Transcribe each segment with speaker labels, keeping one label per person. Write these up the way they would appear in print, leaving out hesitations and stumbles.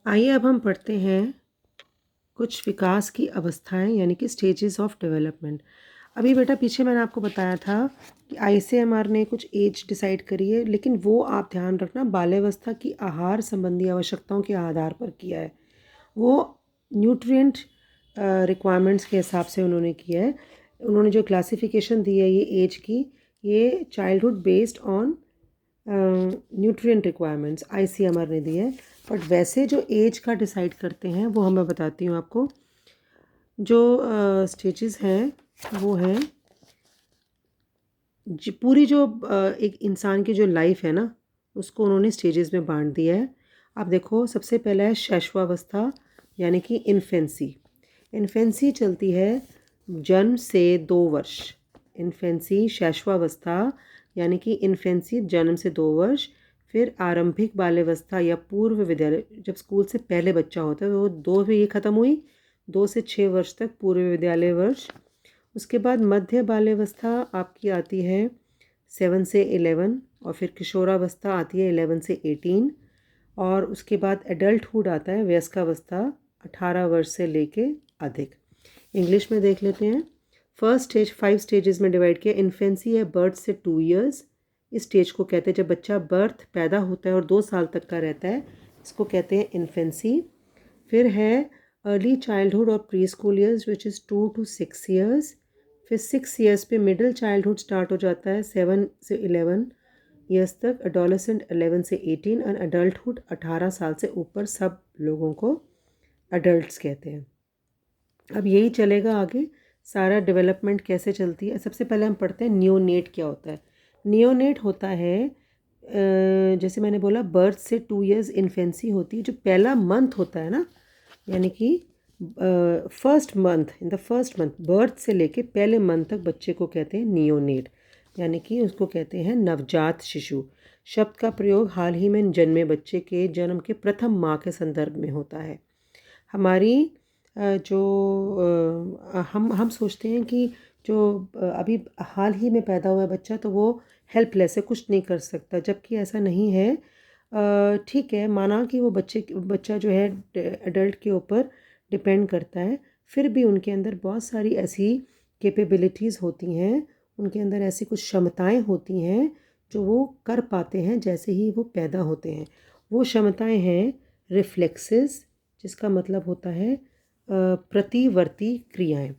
Speaker 1: आइए अब हम पढ़ते हैं कुछ विकास की अवस्थाएं यानी कि स्टेजेस ऑफ डेवलपमेंट। अभी बेटा पीछे मैंने आपको बताया था कि आईसीएमआर ने कुछ एज डिसाइड करी है, लेकिन वो आप ध्यान रखना बाल्यावस्था की आहार संबंधी आवश्यकताओं के आधार पर किया है। वो न्यूट्रिएंट रिक्वायरमेंट्स के हिसाब से उन्होंने किया है। उन्होंने जो क्लासिफिकेशन दी है ये एज की, ये childhood based on nutrient requirements ICMR ने दी है। बट वैसे जो एज का डिसाइड करते हैं वो मैं बताती हूँ आपको। जो स्टेजेस हैं वो हैं पूरी जो एक इंसान की जो लाइफ है ना, उसको उन्होंने स्टेजेस में बांट दिया है। आप देखो, सबसे पहला है शैशवावस्था यानी कि इन्फेंसी। इन्फेंसी चलती है जन्म से 2 वर्ष। इन्फेंसी शैशवावस्था यानी कि इन्फेंसी जन्म से 2 वर्ष। फिर आरंभिक बाल्यावस्था या पूर्व विद्यालय, जब स्कूल से पहले बच्चा होता है, तो वो 2 में ये ख़त्म हुई, 2 से 6 वर्ष तक पूर्व विद्यालय वर्ष। उसके बाद मध्य बाल्यावस्था आपकी आती है 7 से 11, और फिर किशोरावस्था आती है 11 से 18, और उसके बाद एडल्टहुड आता है वयस्कावस्था 18 वर्ष से लेके अधिक। इंग्लिश में देख लेते हैं। फर्स्ट स्टेज 5 स्टेजेस में डिवाइड किया। इन्फेंसी है बर्थ से 2 इयर्स। इस स्टेज को कहते हैं जब बच्चा बर्थ पैदा होता है और 2 साल तक का रहता है, इसको कहते हैं इन्फेंसी। फिर है अर्ली चाइल्डहुड और pre school years which is 2 to 6 years. फिर 6 ईयर्स पे मिडिल चाइल्डहुड स्टार्ट हो जाता है 7 से 11 ईयर्स तक। एडोलेसेंट 11 से 18, और अडल्टहुड 18 साल से ऊपर सब लोगों को अडल्ट्स कहते हैं। अब यही चलेगा आगे, सारा डेवलपमेंट कैसे चलती है। सबसे पहले हम पढ़ते हैं नियोनेट क्या होता है। नियोनेट होता है जैसे मैंने बोला बर्थ से 2 इयर्स इन्फेंसी होती है। जो पहला मंथ होता है ना, यानी कि first month, in the first month birth से लेके पहले मंथ तक बच्चे को कहते हैं नियोनेट, यानी कि उसको कहते हैं नवजात शिशु। शब्द का प्रयोग हाल ही में जन्मे बच्चे के जन्म के प्रथम माह के संदर्भ में होता है। हमारी जो हम सोचते हैं कि जो अभी हाल ही में पैदा हुआ है बच्चा, तो वो हेल्पलेस है, कुछ नहीं कर सकता, जबकि ऐसा नहीं है। ठीक है, माना कि वो बच्चा जो है एडल्ट के ऊपर डिपेंड करता है, फिर भी उनके अंदर बहुत सारी ऐसी कैपेबिलिटीज़ होती हैं, उनके अंदर ऐसी कुछ क्षमताएं होती हैं जो वो कर पाते हैं जैसे ही वो पैदा होते हैं। वो क्षमताएं हैं रिफ्लेक्सेस, जिसका मतलब होता है प्रतिवर्ती क्रियाएं।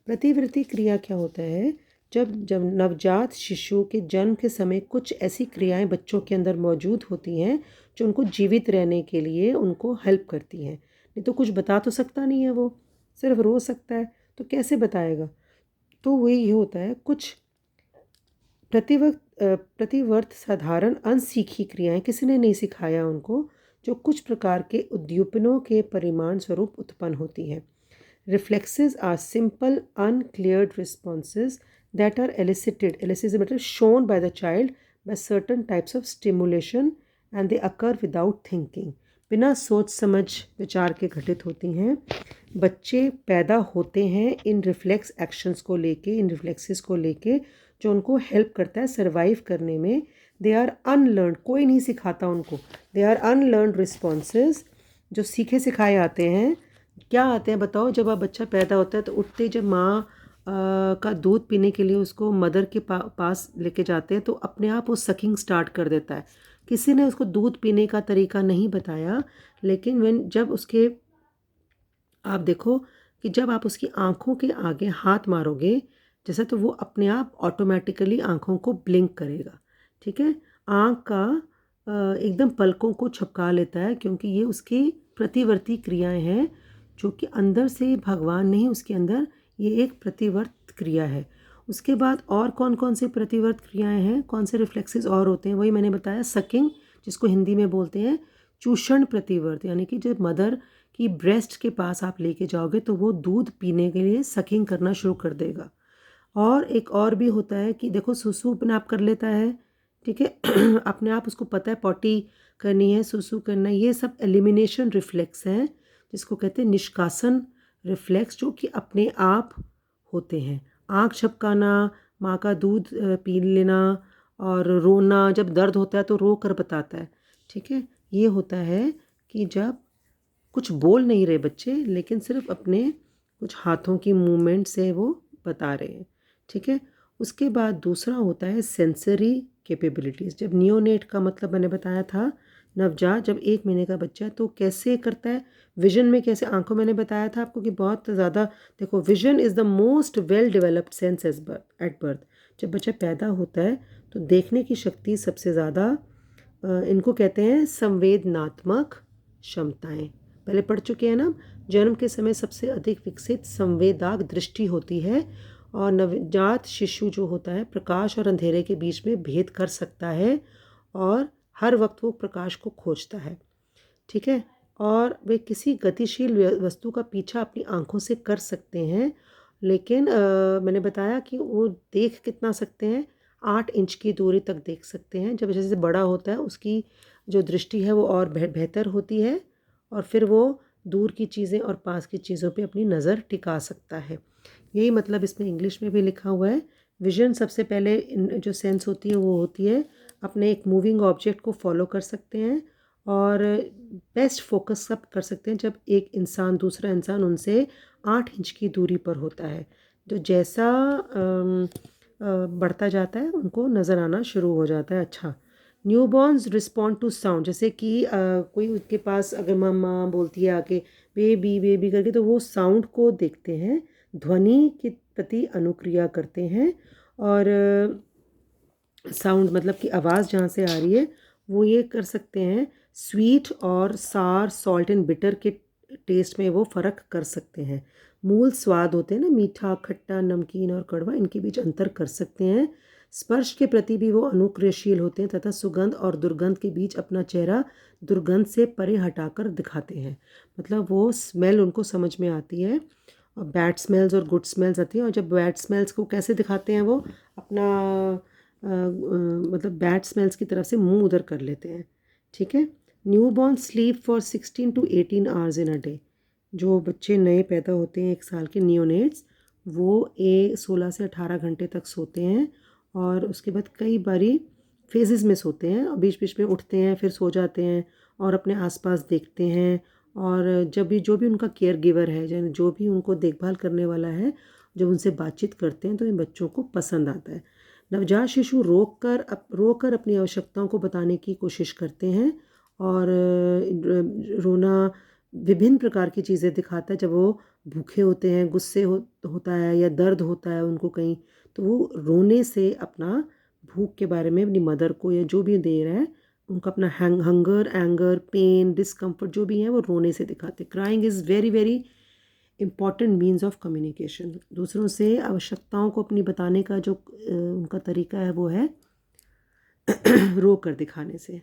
Speaker 1: प्रतिवर्ती क्रिया क्या होता है? जब जब नवजात शिशु के जन्म के समय कुछ ऐसी क्रियाएं बच्चों के अंदर मौजूद होती हैं जो उनको जीवित रहने के लिए उनको हेल्प करती हैं। नहीं तो कुछ बता तो सकता नहीं है, वो सिर्फ रो सकता है, तो कैसे बताएगा? तो वही ये होता है, कुछ प्रतिवर्त साधारण अनसीखी क्रियाएं, किसी ने नहीं सिखाया उनको, जो कुछ प्रकार के उद्दीपनों के परिमाण स्वरूप उत्पन्न होती हैं। Reflexes are simple, uncleared responses that are elicited मतलब shown by the child by certain types of stimulation, and they occur without thinking, बिना सोच समझ विचार के घटित होती हैं। बच्चे पैदा होते हैं इन रिफ्लेक्स एक्शंस को लेके, इन रिफ्लेक्सेस को लेके, जो उनको हेल्प करता है सरवाइव करने में। दे आर अनलर्नड, कोई नहीं सिखाता उनको। दे आर अनलर्नड रिस्पॉन्सेज, जो सीखे सिखाए आते हैं। क्या आते हैं बताओ? जब आप बच्चा पैदा होता है तो उठते ही जब माँ का दूध पीने के लिए उसको मदर के पास लेके जाते हैं, तो अपने आप वो सकिंग स्टार्ट कर देता है। किसी ने उसको दूध पीने का तरीका नहीं बताया, लेकिन जब उसके, आप देखो कि जब आप उसकी आंखों के आगे हाथ मारोगे जैसा, तो वो अपने आप ऑटोमेटिकली आंखों को ब्लिंक करेगा। ठीक है, आंख का एकदम पलकों को छपका लेता है, क्योंकि ये उसकी प्रतिवर्ती क्रियाएं हैं, जो कि अंदर से भगवान नहीं, उसके अंदर ये एक प्रतिवर्त क्रिया है। उसके बाद और कौन कौन सी प्रतिवर्त क्रियाएं हैं, कौन से रिफ्लेक्सेस और होते हैं? वही मैंने बताया, सकिंग, जिसको हिंदी में बोलते हैं चूषण प्रतिवर्त, यानी कि जब मदर कि ब्रेस्ट के पास आप लेके जाओगे तो वो दूध पीने के लिए सकिंग करना शुरू कर देगा। और एक और भी होता है कि देखो, सुसु अपने आप कर लेता है। ठीक है अपने आप उसको पता है पॉटी करनी है, सुसु करना है। ये सब एलिमिनेशन रिफ्लेक्स हैं, जिसको कहते हैं निष्कासन रिफ्लेक्स, जो कि अपने आप होते हैं। आँख झपकाना, माँ का दूध पी लेना, और रोना, जब दर्द होता है तो रो कर बताता है। ठीक है, ये होता है कि जब कुछ बोल नहीं रहे बच्चे, लेकिन सिर्फ अपने कुछ हाथों की मूवमेंट से वो बता रहे हैं। ठीक है। उसके बाद दूसरा होता है सेंसरी कैपेबिलिटीज़। जब नियोनेट का मतलब मैंने बताया था, नवजात जब 1 महीने का बच्चा है तो कैसे करता है, विजन में कैसे, आंखों मैंने बताया था आपको कि बहुत ज़्यादा, देखो vision is the most well developed sense at birth. जब बच्चा पैदा होता है तो देखने की शक्ति सबसे ज़्यादा, इनको कहते हैं संवेदनात्मक क्षमताएं। पहले पढ़ चुके हैं ना, जन्म के समय सबसे अधिक विकसित संवेदक दृष्टि होती है, और नवजात शिशु जो होता है प्रकाश और अंधेरे के बीच में भेद कर सकता है, और हर वक्त वो प्रकाश को खोजता है। ठीक है। और वे किसी गतिशील वस्तु का पीछा अपनी आंखों से कर सकते हैं, लेकिन मैंने बताया कि वो देख कितना सकते हैं, 8 इंच की दूरी तक देख सकते हैं। जब जैसे बड़ा होता है उसकी जो दृष्टि है वो और बेहतर होती है, और फिर वो दूर की चीज़ें और पास की चीज़ों पे अपनी नज़र टिका सकता है। यही मतलब इसमें इंग्लिश में भी लिखा हुआ है। विजन सबसे पहले जो सेंस होती है वो होती है अपने एक मूविंग ऑब्जेक्ट को फॉलो कर सकते हैं, और बेस्ट फोकस सब कर सकते हैं जब एक इंसान दूसरा इंसान उनसे 8 इंच की दूरी पर होता है। जो जैसा बढ़ता जाता है उनको नज़र आना शुरू हो जाता है। अच्छा, न्यूबॉर्न्स रिस्पॉन्ड टू साउंड, जैसे कि कोई उसके पास अगर मम्मा बोलती है आके बेबी बेबी करके, तो वो साउंड को देखते हैं, ध्वनि के प्रति अनुक्रिया करते हैं, और साउंड मतलब कि आवाज़ जहाँ से आ रही है वो ये कर सकते हैं, स्वीट और सार, सॉल्ट एंड बिटर के टेस्ट में वो फ़र्क कर सकते हैं। मूल स्वाद होते हैं ना, मीठा, खट्टा, नमकीन और कड़वा, इनके बीच अंतर कर सकते हैं। स्पर्श के प्रति भी वो अनुक्रियाशील होते हैं, तथा सुगंध और दुर्गंध के बीच अपना चेहरा दुर्गंध से परे हटाकर दिखाते हैं। मतलब वो स्मेल उनको समझ में आती है, और बैड स्मेल्स और गुड स्मेल्स आती हैं। और जब बैड स्मेल्स को कैसे दिखाते हैं, वो अपना मतलब बैड स्मेल्स की तरफ से मुंह उधर कर लेते हैं। ठीक है। Newborn sleep for 16 to 18 hours in a day. जो बच्चे नए पैदा होते हैं 1 साल के नियोनेट्स, वो 16 से 18 घंटे तक सोते हैं, और उसके बाद कई बारी फेजेस में सोते हैं, और बीच बीच में उठते हैं, फिर सो जाते हैं, और अपने आसपास देखते हैं। और जब भी जो भी उनका केयर गिवर है, यानी जो भी उनको देखभाल करने वाला है, जब उनसे बातचीत करते हैं तो इन बच्चों को पसंद आता है। नवजात शिशु रोकर अपनी आवश्यकताओं को बताने की कोशिश करते हैं, और रोना विभिन्न प्रकार की चीज़ें दिखाता है। जब वो भूखे होते हैं, गुस्से होता है, या दर्द होता है उनको कहीं, तो वो रोने से अपना भूख के बारे में अपनी मदर को या जो भी दे रहा है उनका अपना हंगर, एंगर, पेन, डिस्कम्फर्ट जो भी है वो रोने से दिखाते। Crying is very very important means of communication. दूसरों से आवश्यकताओं को अपनी बताने का जो उनका तरीका है वो है रो कर दिखाने से।